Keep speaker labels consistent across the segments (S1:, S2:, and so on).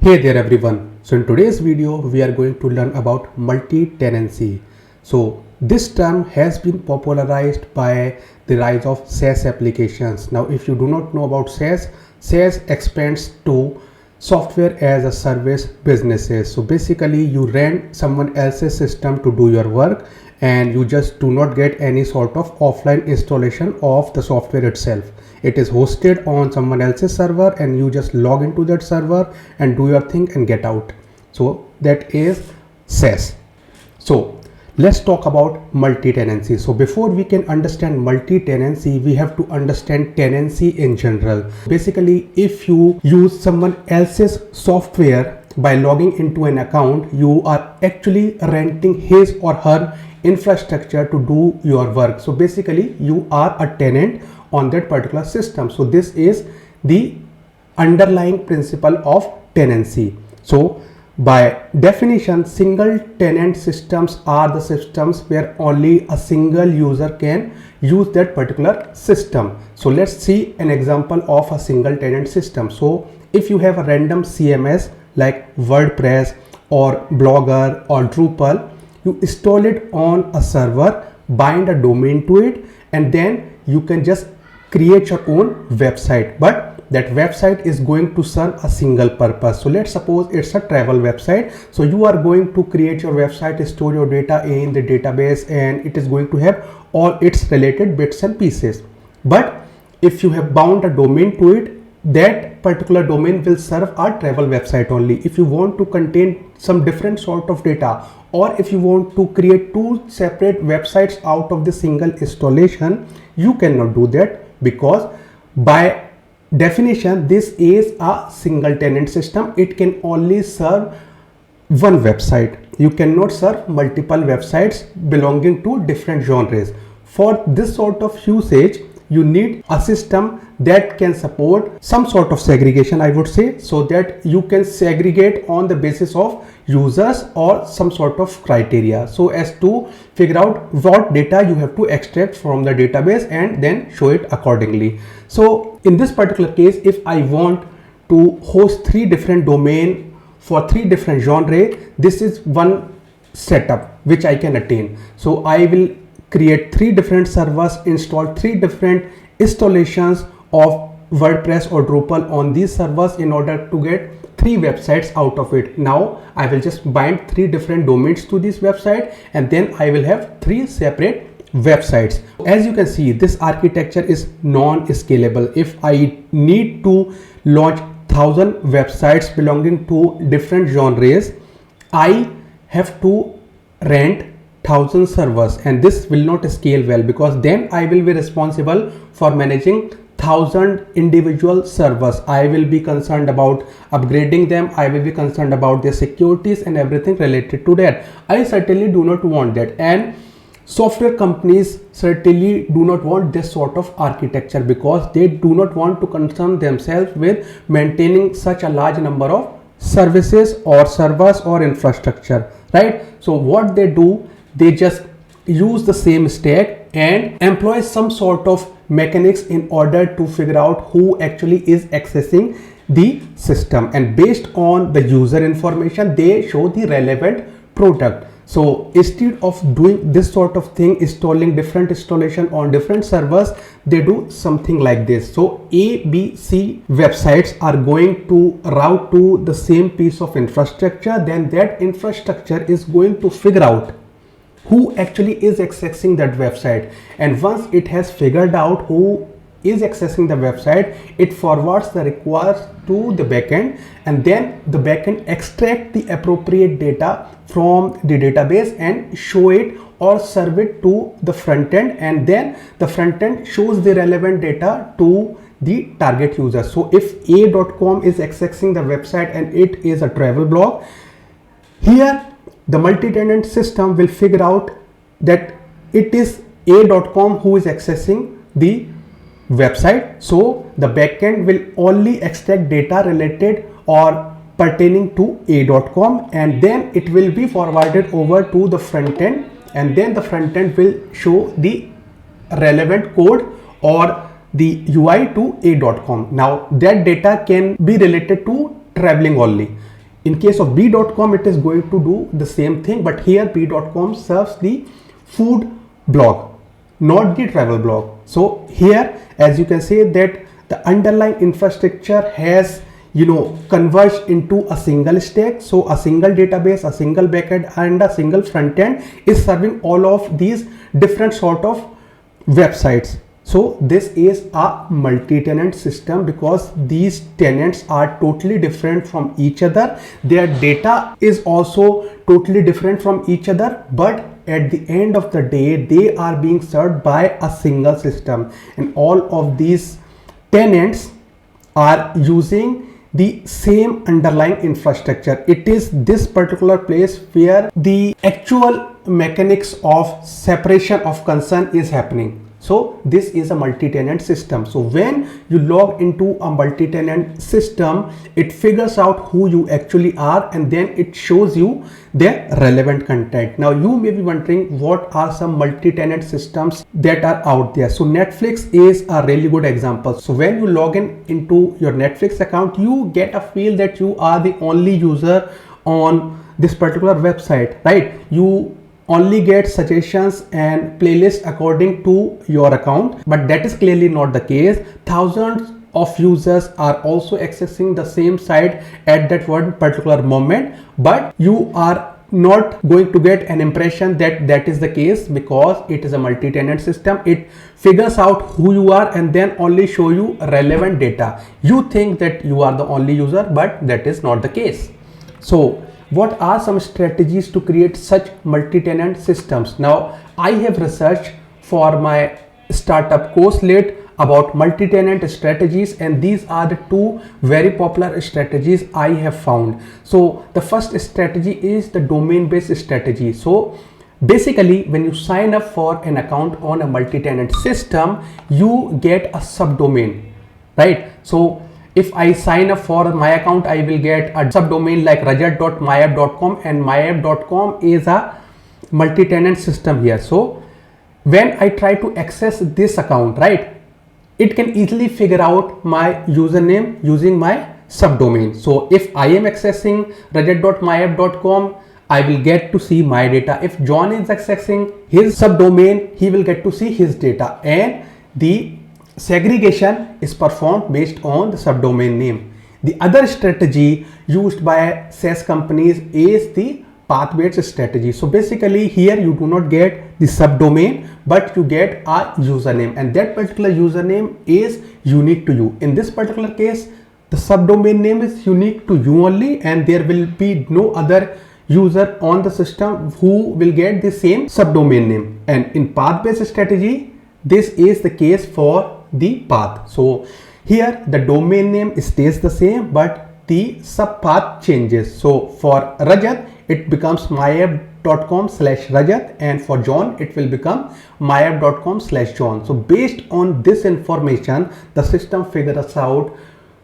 S1: Hey there everyone. So in today's video we are going to learn about multi-tenancy. So this term has been popularized by the rise of SaaS applications. Now if you do not know about SaaS expands to software as a service businesses. So basically you rent someone else's system to do your work and you just do not get any sort of offline installation of the software itself. It is hosted on someone else's server and you just log into that server and do your thing and get out. So that is SaaS. So let's talk about multi-tenancy. So before we can understand multi-tenancy, we have to understand tenancy in general. Basically, if you use someone else's software by logging into an account, you are actually renting his or her infrastructure to do your work. So basically you are a tenant on that particular system. So this is the underlying principle of tenancy. So by definition, single tenant systems are the systems where only a single user can use that particular system. So let's see an example of a single tenant system. So if you have a random CMS like WordPress or Blogger or Drupal, you install it on a server, bind a domain to it, and then you can just create your own website. But that website is going to serve a single purpose. So let's suppose it's a travel website. So you are going to create your website, store your data in the database, and it is going to have all its related bits and pieces. But if you have bound a domain to it, that particular domain will serve a travel website only. If you want to contain some different sort of data, or if you want to create two separate websites out of the single installation, you cannot do that, because by definition this is a single tenant system. It can only serve one website. You cannot serve multiple websites belonging to different genres. For this sort of usage, you need a system that can support some sort of segregation, I would say, so that you can segregate on the basis of users or some sort of criteria, so as to figure out what data you have to extract from the database and then show it accordingly. So in this particular case, if I want to host 3 different domains for 3 different genres, this is one setup which I can attain. So I will create 3 different servers, install 3 different installations of WordPress or Drupal on these servers in order to get 3 websites out of it. Now I will just bind 3 different domains to this website, and then I will have 3 separate websites. As you can see, this architecture is non-scalable. If I need to launch 1000 websites belonging to different genres, I have to rent 1000 servers, and this will not scale well, because then I will be responsible for managing 1000 individual servers. I will be concerned about upgrading them. I will be concerned about their securities and everything related to that. I certainly do not want that, and software companies certainly do not want this sort of architecture, because they do not want to concern themselves with maintaining such a large number of services or servers or infrastructure, right? So what they do, they just use the same stack and employ some sort of mechanics in order to figure out who actually is accessing the system, and based on the user information they show the relevant product. So instead of doing this sort of thing, installing different installation on different servers, they do something like this. So A, B, C websites are going to route to the same piece of infrastructure. Then that infrastructure is going to figure out who actually is accessing that website, and once it has figured out who is accessing the website, it forwards the request to the backend, and then the backend extract the appropriate data from the database and show it or serve it to the front end, and then the front end shows the relevant data to the target user. So if a.com is accessing the website and it is a travel blog, here the multi-tenant system will figure out that it is a.com who is accessing the website. So the backend will only extract data related or pertaining to a.com, and then it will be forwarded over to the front end, and then the front end will show the relevant code or the UI to a.com. Now that data can be related to traveling only. In case of b.com, it is going to do the same thing, but here b.com serves the food blog, not the travel blog. So here, as you can see, that the underlying infrastructure has converged into a single stack. So a single database, a single backend, and a single front end is serving all of these different sort of websites. So this is a multi-tenant system because these tenants are totally different from each other. Their data is also totally different from each other, but at the end of the day, they are being served by a single system, and all of these tenants are using the same underlying infrastructure. It is this particular place where the actual mechanics of separation of concern is happening. So this is a multi-tenant system. So when you log into a multi-tenant system, it figures out who you actually are, and then it shows you their relevant content. Now you may be wondering, what are some multi-tenant systems that are out there? So Netflix is a really good example. So when you log into your Netflix account, you get a feel that you are the only user on this particular website, right? You only get suggestions and playlists according to your account, but that is clearly not the case. Thousands of users are also accessing the same site at that one particular moment, but you are not going to get an impression that that is the case because it is a multi-tenant system. It figures out who you are and then only show you relevant data. You think that you are the only user, but that is not the case. So what are some strategies to create such multi-tenant systems? Now, I have researched for my startup course late about multi-tenant strategies, and these are the two very popular strategies I have found. So the first strategy is the domain-based strategy. So basically, when you sign up for an account on a multi-tenant system, you get a subdomain, right? So if I sign up for my account, I will get a subdomain like rajat.myapp.com, and myapp.com is a multi-tenant system here. So when I try to access this account, right, it can easily figure out my username using my subdomain. So if I am accessing rajat.myapp.com, I will get to see my data. If John is accessing his subdomain, he will get to see his data, and the segregation is performed based on the subdomain name. The other strategy used by SaaS companies is the path-based strategy. So basically here you do not get the subdomain, but you get a username, and that particular username is unique to you. In this particular case, the subdomain name is unique to you only, and there will be no other user on the system who will get the same subdomain name. And in path-based strategy, this is the case for the path. So here the domain name stays the same, but the subpath changes. So for Rajat, it becomes myapp.com/Rajat, and for John, it will become myapp.com/John. So based on this information, the system figures out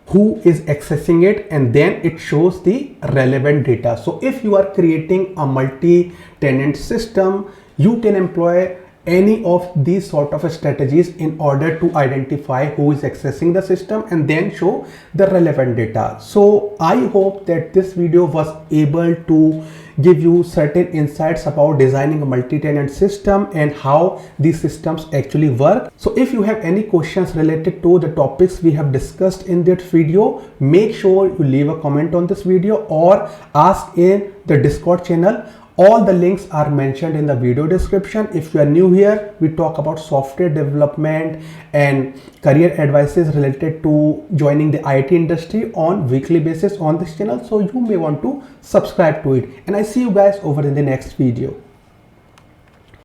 S1: who is accessing it, and then it shows the relevant data. So if you are creating a multi-tenant system, you can employ any of these sort of strategies in order to identify who is accessing the system and then show the relevant data. So I hope that this video was able to give you certain insights about designing a multi-tenant system and how these systems actually work. So if you have any questions related to the topics we have discussed in this video, make sure you leave a comment on this video or ask in the Discord channel. All the links are mentioned in the video description. If you are new here, we talk about software development and career advices related to joining the IT industry on weekly basis on this channel. So you may want to subscribe to it. And I see you guys over in the next video.